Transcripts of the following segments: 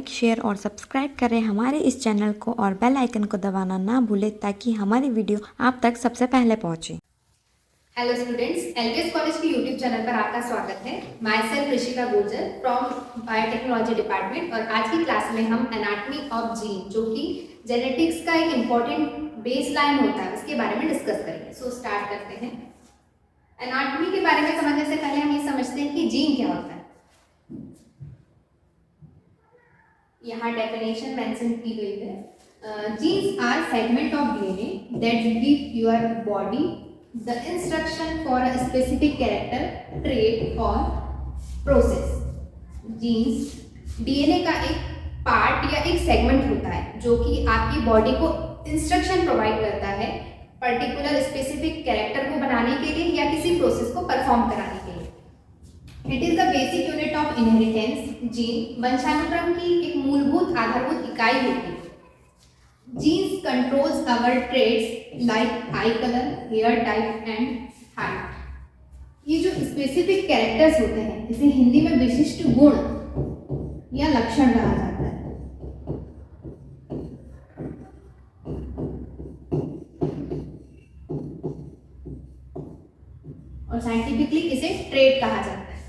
Like, share और subscribe करें हमारे इस चैनल को और बेल आइकन को दबाना ना भूलें ताकि हमारी वीडियो आप तक सबसे पहले पहुंचे। हेलो स्टूडेंट्स, एलपीएस कॉलेज के यूट्यूब चैनल पर आपका स्वागत है। My self Rishika Gurjar from biotechnology department और आज की क्लास में हम एनाटॉमी ऑफ जीन जो कि जेनेटिक्स का एक इम्पॉर्टेंट बेस लाइन होता है उसके बारे में डिस्कस करेंगे। सो स्टार्ट करते हैं। एनाटॉमी के बारे में समझने से पहले हम ये समझते हैं कि जीन क्या होता है। यहाँ डेफिनेशन मेंशन की गई है। Genes are segment of DNA that give your body the instruction for a specific character, trait or process. Genes DNA का एक पार्ट या एक सेगमेंट होता है जो कि आपकी बॉडी को इंस्ट्रक्शन प्रोवाइड करता है पर्टिकुलर स्पेसिफिक कैरेक्टर को बनाने के लिए या किसी प्रोसेस को परफॉर्म कराने के लिए। It is the basic unit of inheritance. Gene वंशानुक्रम की एक मूलभूत आधारभूत इकाई होती है। Genes controls our traits like eye color, hair type and height. ये जो स्पेसिफिक कैरेक्टर्स होते हैं इसे हिंदी में विशिष्ट गुण या लक्षण कहा जाता है। और साइंटिफिकली इसे ट्रेट कहा जाता है।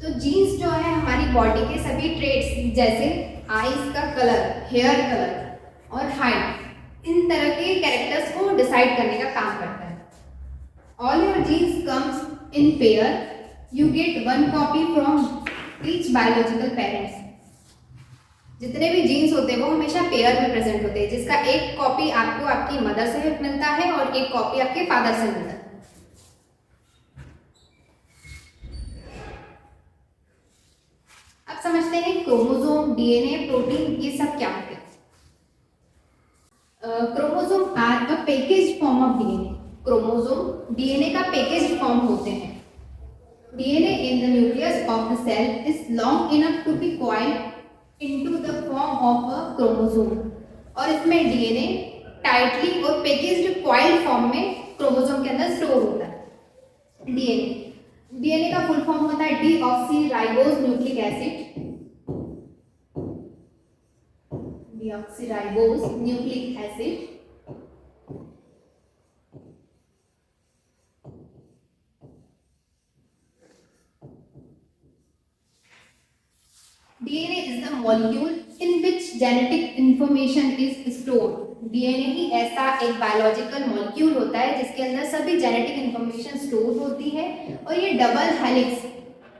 तो जीन्स जो है हमारी बॉडी के सभी ट्रेट्स जैसे आईज का कलर, हेयर कलर और हाइट, इन तरह के कैरेक्टर्स को डिसाइड करने का काम करता है। All your genes comes in pair, you get one copy from each biological parents. जितने भी जीन्स होते हैं वो हमेशा पेयर में प्रेजेंट होते हैं, जिसका एक कॉपी आपको आपकी मदर से मिलता है और एक कॉपी आपके फादर से मिलता है। अब समझते हैं क्रोमोसोम, डीएनए, प्रोटीन ये सब क्या होते हैं। Chromosome are a package form of DNA. Chromosome DNA का पैकेज फॉर्म होते हैं। DNA in the nucleus of the cell is long enough to be coiled into the form of a chromosome. और इसमें डीएनए टाइटली और packaged coiled form में chromosome के अंदर store होता है। डीएनए का फुल फॉर्म होता है deoxyribose nucleic acid. Deoxyribose nucleic acid DNA is the molecule in which genetic information is stored. DNA ही ऐसा एक बायोलॉजिकल मॉलिक्यूल होता है जिसके अंदर सभी जेनेटिक इंफॉर्मेशन स्टोर होती है और ये double helix,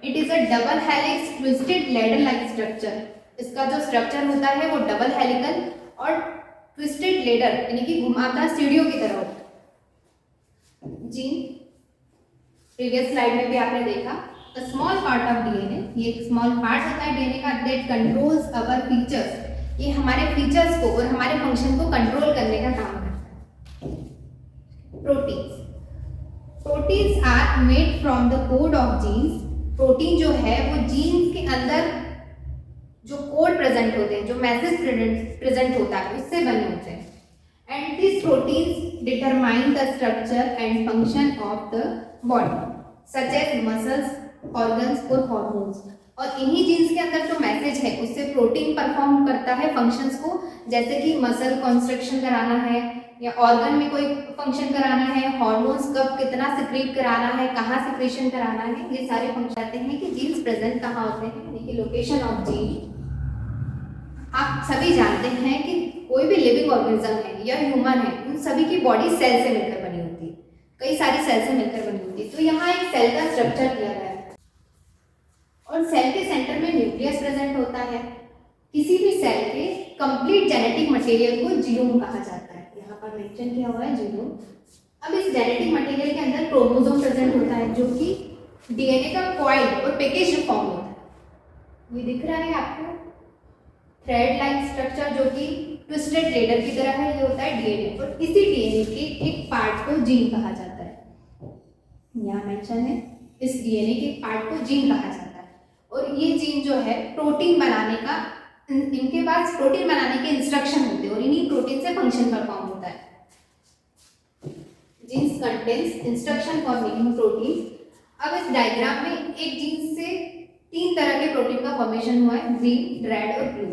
it is a double helix twisted ladder like structure. इसका जो स्ट्रक्चर होता है वो डबल हेलिकल और ट्विस्टेड लेडर यानी कि घुमावदार सीढ़ियों की तरह होता है। जीन प्रीवियस स्लाइड में भी आपने देखा, a small part of DNA, ये एक स्मॉल पार्ट होता है डीएनए का दैट कंट्रोल्स अवर फीचर्स। ये हमारे फीचर्स को और हमारे फंक्शन को कंट्रोल करने का काम करता है। Proteins are made from the code of genes. Protein जो है वो जीन्स के अंदर जो कोड प्रेजेंट होते हैं, जो मैसेज प्रेजेंट होता है उससे बने होते हैं। And this proteins determine the structure and function of the body such as muscles, organs और हॉर्मोन्स। और इन्हीं जीन्स के अंदर जो मैसेज है उससे प्रोटीन परफॉर्म करता है फंक्शंस को, जैसे कि मसल कंस्ट्रक्शन कराना है या ऑर्गन में कोई फंक्शन कराना है, हॉर्मोन्स कब कितना सिक्रीट कराना है, कहाँ सिक्रेशन कराना है, ये सारे फंक्शन आते हैं कि जीन्स प्रेजेंट कहाँ होते हैं, यानी कि लोकेशन ऑफ जीन। आप सभी जानते हैं कि कोई भी लिविंग ऑर्गेनिज्म है या ह्यूमन है, उन सभी की बॉडी सेल से मिलकर बनी होती है, कई सारी सेल से मिलकर बनी होती है। तो यहाँ एक सेल का स्ट्रक्चर दिया गया है और सेल के सेंटर में न्यूक्लियस प्रेजेंट होता है। किसी भी सेल के कंप्लीट जेनेटिक मटेरियल को जीनोम कहा जाता है। यहाँ पर मेंशन किया हुआ है जीनोम। अब इस जेनेटिक मटेरियल के अंदर क्रोमोसोम प्रेजेंट होता है जो कि डीएनए का कॉइल्ड और पैकेज्ड फॉर्म होता है। ये दिख रहा है आपको थ्रेड लाइक स्ट्रक्चर जो कि ट्विस्टेड लेडर की तरह है, ये होता है डीएनए। और इसी डीएनए के एक पार्ट को जीन कहा जाता है। यहाँ मेंशन है इस डीएनए के पार्ट को जीन कहा जाता है। और ये जीन जो है प्रोटीन बनाने का, इनके पास प्रोटीन बनाने के इंस्ट्रक्शन होते हैं और इन्हीं प्रोटीन से फंक्शन परफॉर्म होता है। Genes contains instruction for making protein. अब इस डायग्राम में एक जीन से 3 तरह के प्रोटीन का फॉर्मेशन हुआ है, ग्रीन, रेड और ब्लू।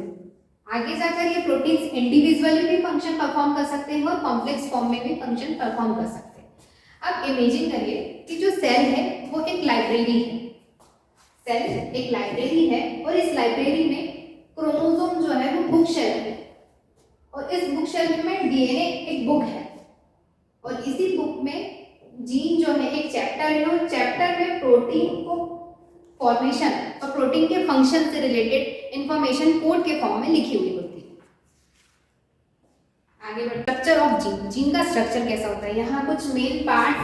आगे जाकर ये प्रोटीन्स इंडिविजुअली भी फंक्शन परफॉर्म कर सकते हैं और कॉम्प्लेक्स फॉर्म में भी फंक्शन परफॉर्म कर सकते हैं। अब इमेजिन करिए कि जो सेल है वो एक लाइब्रेरी है। सेल एक लाइब्रेरी है और इस लाइब्रेरी में क्रोमोसोम जो है वो बुक शेल्फ है और इस बुक शेल्फ में डीएनए एक बुक है और इसी बुक में जीन जो है एक चैप्टर है और चैप्टर में प्रोटीन को फॉर्मेशन और प्रोटीन के फंक्शन से रिलेटेड इंफॉर्मेशन कोड के फॉर्म में लिखी हुई होती है। आगे बढ़ स्ट्रक्चर ऑफ जीन। जीन का स्ट्रक्चर कैसा होता है, यहाँ कुछ मेन पार्ट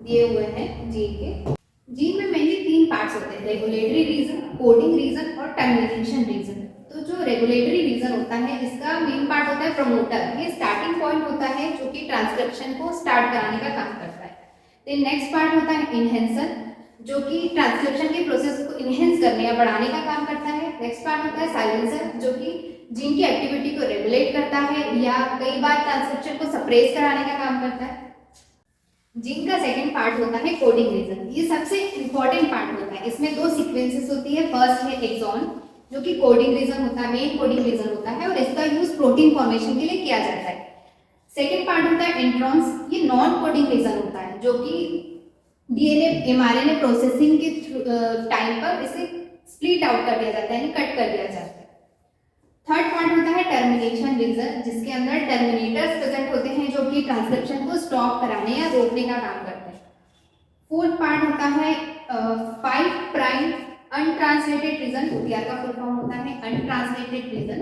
दिए हुए हैं जीन के। जीन में मेनली 3 पार्ट्स होते हैं, रेगुलेटरी रीजन, कोडिंग रीजन और टर्मिनेशन रीजन। तो जो रेगुलेटरी रीजन होता है इसका मेन पार्ट होता है प्रमोटर। ये स्टार्टिंग पॉइंट होता है जो कि ट्रांसक्रिप्शन को स्टार्ट कराने का काम करता है। देन नेक्स्ट पार्ट होता है इनहेंसर जो कि ट्रांसक्रिप्शन के प्रोसेस को इनहेंस करने या बढ़ाने का काम करता है। नेक्स्ट पार्ट होता है साइलेंसर जो कि जीन की एक्टिविटी को रेगुलेट करता है या कई बार ट्रांसक्रिप्शन को सप्रेस कराने का काम करता है। जीन का सेकंड पार्ट होता है कोडिंग रीजन। ये सबसे इंपॉर्टेंट पार्ट होता है। इसमें 2 सीक्वेंसेस होती है। फर्स्ट है एक्सॉन जो कि कोडिंग रीजन होता है, मेन कोडिंग रीजन होता है और इसका यूज प्रोटीन फॉर्मेशन के लिए किया जाता है। सेकंड पार्ट होता है इंट्रॉन्स। ये नॉन कोडिंग रीजन होता है जो कि डीएनए एमआरएनए प्रोसेसिंग के टाइम पर इसे स्प्लिट आउट कर दिया जाता है यानी कट कर दिया जाता है। थर्ड पार्ट होता है टर्मिनेशन रीजन जिसके अंदर टर्मिनेटर्स प्रेजेंट होते हैं जो कि ट्रांसक्रिप्शन को स्टॉप कराने या रोकने का काम करते हैं। फोर्थ पार्ट होता है 5 प्राइम अनट्रांसलेटेड रीजन। OTR का फुल फॉर्म होता है अनट्रांसलेटेड रीजन,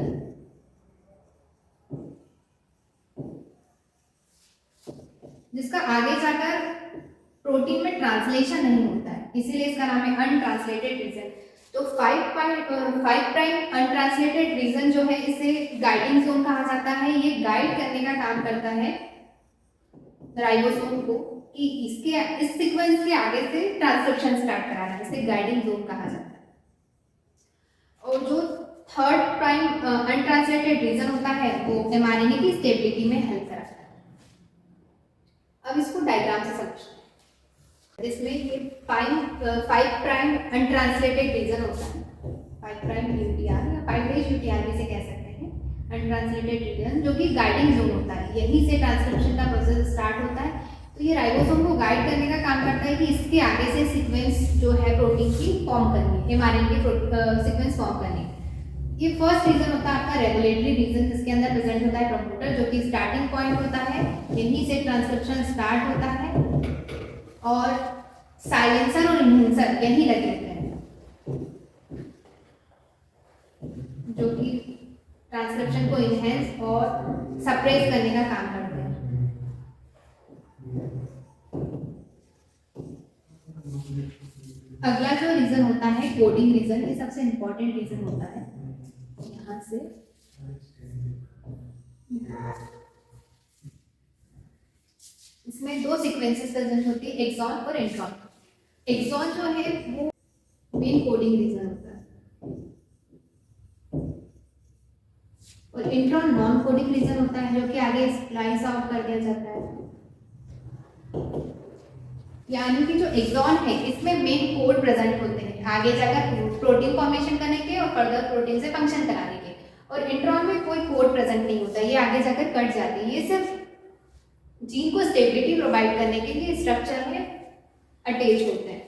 जिसका आगे जाकर प्रोटीन में ट्रांसलेशन नहीं होता है, इसीलिए इसका नाम है अनट्रांसलेटेड रीजन। तो 5 प्राइम अनट्रांसलेटेड रीजन जो है इसे गाइडिंग जोन कहा जाता है। ये गाइड करने का काम करता है राइबोसोम को कि इस सीक्वेंस के आगे से ट्रांसक्रिप्शन स्टार्ट कराना, इसे गाइडिंग जोन कहा जाता है। और जो थर्ड प्राइम अनट्रांसलेटेड रीजन होता है वो एमआरएनए की स्टेबिलिटी में हेल्प कराता है। अब इसको डायग्राम से समझते हैं। इसमें ये 5 प्राइम अनट्रांसलेटेड रीजन होता है, 5 प्राइम यूटीआर या 5' यूटीआर भी से कह सकते हैं। अनट्रांसलेटेड रीजन जो कि गाइडिंग जोन होता है, यहीं से ट्रांसक्रिप्शन का प्रोसेस स्टार्ट होता है। तो ये राइबोसोम को गाइड करने का काम करता है कि इसके आगे से सीक्वेंस जो है प्रोटीन की फॉर्म करनी है, एमआरएनए की सीक्वेंस फॉर्म करनी है। ये फर्स्ट रीजन होता है आपका रेगुलेटरी रीजन जिसके अंदर प्रेजेंट होता है प्रमोटर जो कि स्टार्टिंग पॉइंट होता है, यहीं से ट्रांसक्रिप्शन स्टार्ट होता है। और साइलेंसर और इनहेंसर यहीं लगे रहते हैं जो कि ट्रांसक्रिप्शन को इनहेंस और सप्रेस करने का काम करते हैं। अगला जो रीजन होता है कोडिंग रीजन, ये सबसे इंपॉर्टेंट रीजन होता है। यहाँ से इसमें 2 सीक्वेंसेस प्रेजेंट होती है, एक्सॉन और इंट्रॉन। एक्सॉन जो है वो मेन कोडिंग रीजन होता है और इंट्रॉन नॉन कोडिंग रीजन होता है जो कि आगे स्प्लाइस आउट कर दिया जाता है। यानी कि जो एक्सॉन है इसमें मेन कोड प्रेजेंट होते हैं आगे जाकर प्रोटीन फॉर्मेशन करने के और फर्दर प्रोटीन से फंक्शन कराने के, और इंट्रॉन में कोई कोड प्रेजेंट नहीं होता, ये आगे जाकर कट जाती है। ये सिर्फ जीन को स्टेबिलिटी प्रोवाइड करने के लिए स्ट्रक्चर में अटैच होते हैं।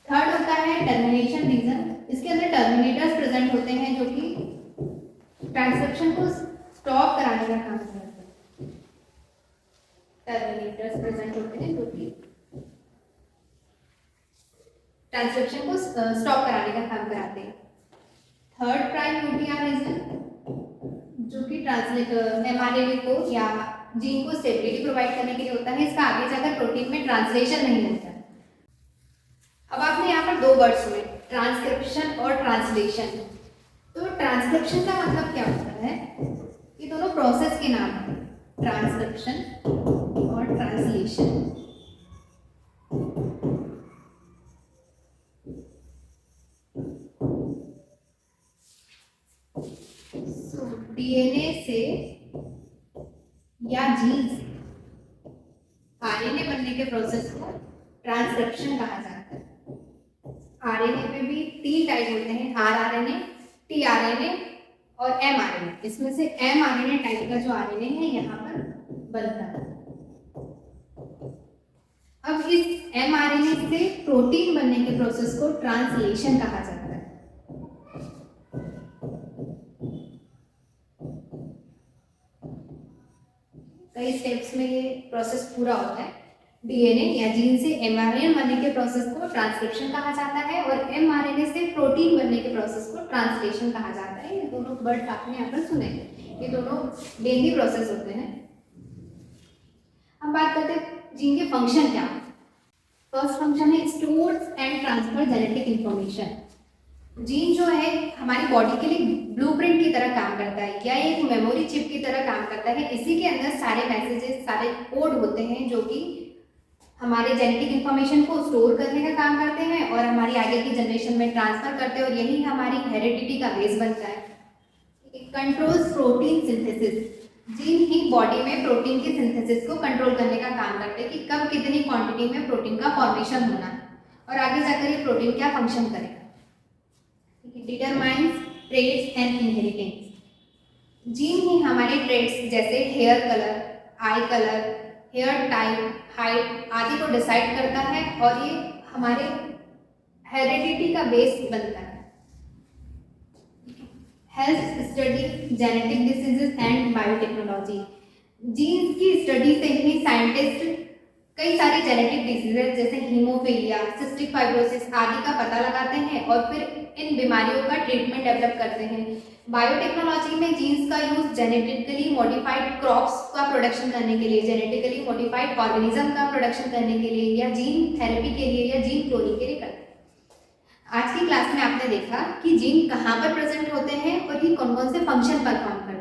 थर्ड होता है टर्मिनेशन रीजन। इसके अंदर टर्मिनेटर्स प्रेजेंट होते हैं जो कि ट्रांसक्रिप्शन को स्टॉप कराने का काम करते हैं। टर्मिनेटर्स प्रेजेंट होते हैं जो कि ट्रांसक्रिप्शन को स्टॉप कराने का काम कराते हैं। थर्ड प्राइम यूटीआर रीजन जो कि एमआरएनए को या जीन को स्टेबिलिटी प्रोवाइड करने के लिए होता है, इसका आगे जाकर प्रोटीन में ट्रांसलेशन नहीं होता है। अब आपने यहाँ पर 2 वर्ड सुने, ट्रांसक्रिप्शन और ट्रांसलेशन। तो ट्रांसक्रिप्शन का मतलब क्या होता है, ये दोनों प्रोसेस के नाम हैं, ट्रांसक्रिप्शन और ट्रांसलेशन। डीएनए से या जीन से आरएनए बनने के प्रोसेस को ट्रांसक्रिप्शन कहा जाता है। आरएनए में भी 3 टाइप होते हैं, आरआरएनए, टीआरएनए और एमआरएनए। इसमें से एमआरएनए टाइप का जो आरएनए है यहाँ पर बनता है। अब इस एमआरएनए से प्रोटीन बनने के प्रोसेस को ट्रांसलेशन कहा जाता है। कई स्टेप्स में ये प्रोसेस पूरा होता है। डीएनए या जीन से एमआरएनए बनने के प्रोसेस को ट्रांसक्रिप्शन कहा जाता है और एमआरएनए से प्रोटीन बनने के प्रोसेस को ट्रांसलेशन कहा जाता है। ये दोनों वर्ड आपने यहाँ पर सुने, ये दोनों लेंथी प्रोसेस होते हैं। अब बात करते हैं जीन के फंक्शन क्या। फर्स्ट फंक्शन है stores and transfer genetic information. Gene जो है हमारी बॉडी के लिए ब्लूप्रिंट की तरह काम करता है या एक मेमोरी चिप की तरह काम करता है। इसी के अंदर सारे मैसेजेस, सारे कोड होते हैं जो कि हमारे जेनेटिक इंफॉर्मेशन को स्टोर करने का काम करते हैं और हमारी आगे की जनरेशन में ट्रांसफर करते हैं और यही हमारी हेरिडिटी का बेस बनता है। Controls protein synthesis. जीन ही बॉडी में प्रोटीन की सिंथेसिस को कंट्रोल करने का काम करते हैं कि कब कितनी क्वांटिटी में प्रोटीन का फॉर्मेशन होना है और आगे जाकर ये प्रोटीन क्या फंक्शन करेगा। Determines traits and inheritance. Gene ही हमारे ट्रेट्स जैसे hair colour, eye colour, hair type, height आदि को डिसाइड करता है और ये हमारे हेरिडिटी का बेस बनता है। Health study, genetic diseases and biotechnology. Genes की स्टडी से ही साइंटिस्ट कई सारी जेनेटिक डिसीजेज जैसे हीमोफीलिया, सिस्टिक फाइब्रोसिस आदि का पता लगाते हैं और फिर इन बीमारियों का ट्रीटमेंट डेवलप करते हैं। बायोटेक्नोलॉजी में जीन्स का यूज जेनेटिकली मॉडिफाइड क्रॉप्स का प्रोडक्शन करने के लिए, जेनेटिकली मॉडिफाइड ऑर्गेनिज्म का प्रोडक्शन करने के लिए या जीन थेरेपी के लिए या जीन क्लोनिंग के लिए करते हैं। आज की क्लास में आपने देखा कि जीन कहाँ पर प्रेजेंट होते हैं और ये कौन कौन से फंक्शन परफॉर्म करते हैं।